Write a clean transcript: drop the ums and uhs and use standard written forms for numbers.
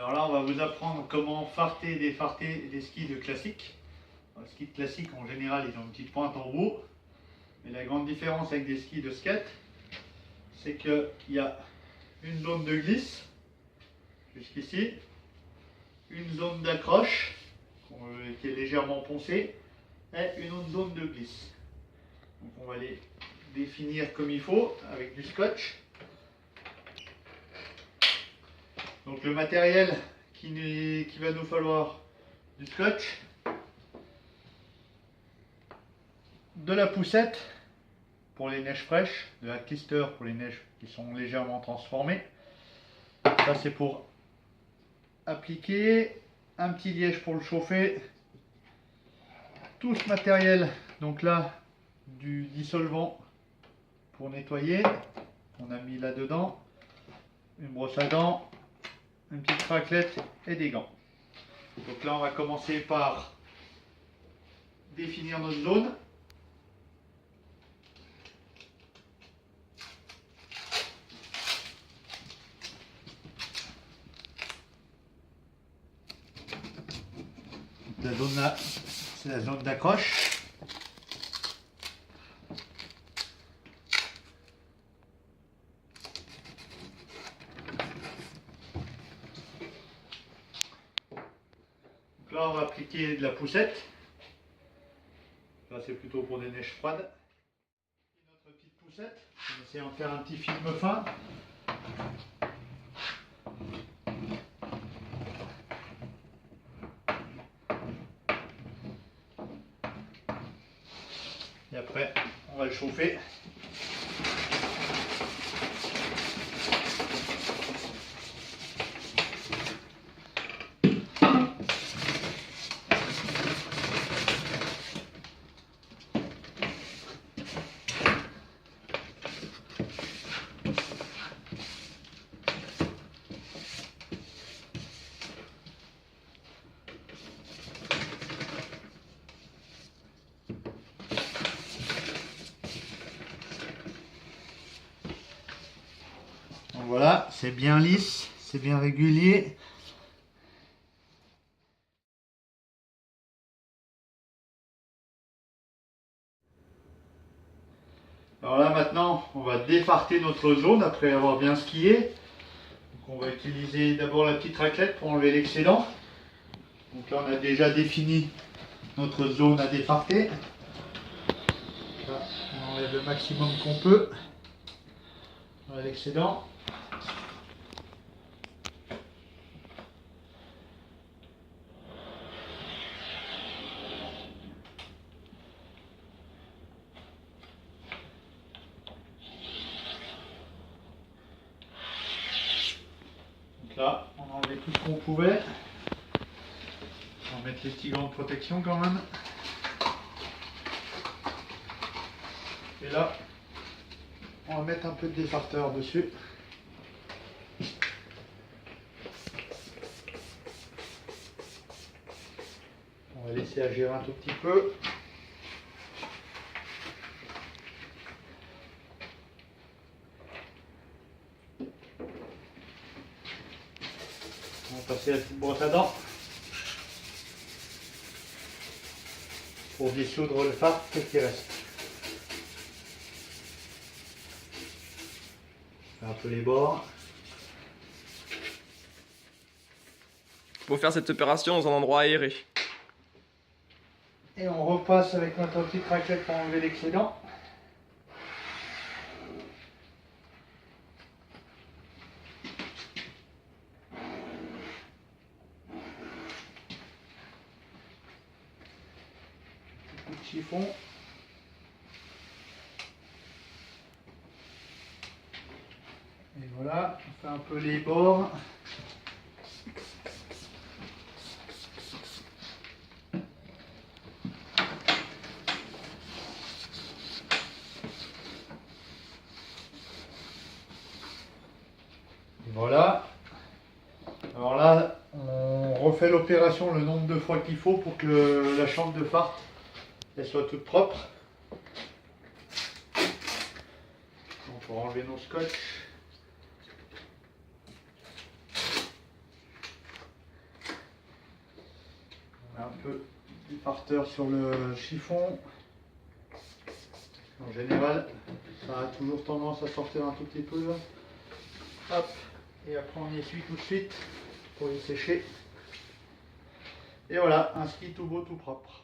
Alors là, on va vous apprendre comment farter et défarter des skis de classique. Les skis de classique, en général, ils ont une petite pointe en haut. Mais la grande différence avec des skis de skate, c'est qu'il y a une zone de glisse, jusqu'ici, une zone d'accroche, qui est légèrement poncée, et une autre zone de glisse. Donc on va les définir comme il faut, avec du scotch. Donc le matériel qui va nous falloir: du scotch, de la poussette pour les neiges fraîches, de la clister pour les neiges qui sont légèrement transformées. Ça c'est pour appliquer, un petit liège pour le chauffer. Tout ce matériel, donc là du dissolvant pour nettoyer, on a mis là dedans, une brosse à dents, une petite raclette et des gants. Donc là on va commencer par définir notre zone. La zone là, c'est la zone d'accroche. Donc là on va appliquer de la poussette. Là c'est plutôt pour des neiges froides. Notre petite poussette, on va essayer d'en faire un petit film fin. Et après, on va le chauffer. Donc voilà, c'est bien lisse, c'est bien régulier. Alors là maintenant, on va défarter notre zone après avoir bien skié. Donc on va utiliser d'abord la petite raclette pour enlever l'excédent. Donc là on a déjà défini notre zone à défarter. Là, on enlève le maximum qu'on peut. Voilà l'excédent. Donc là, on a enlevé tout ce qu'on pouvait. On va mettre les petits gants de protection quand même. Et là, on va mettre un peu de défarteur dessus. On va laisser agir un tout petit peu. On va passer la petite brosse à dents pour dissoudre le fard qui reste. Faire un peu les bords. Faut faire cette opération dans un endroit aéré. Et on repasse avec notre petite raclette pour enlever l'excédent. Petit coup de chiffon. Et voilà, on fait un peu les bords. Et voilà. Alors là, on refait l'opération le nombre de fois qu'il faut pour que la chambre de fart elle soit toute propre. Donc on va enlever nos scotch. Un peu du farteur sur le chiffon. En général, ça a toujours tendance à sortir un tout petit peu. Hop, et après on essuie tout de suite pour les sécher. Et voilà, un ski tout beau, tout propre.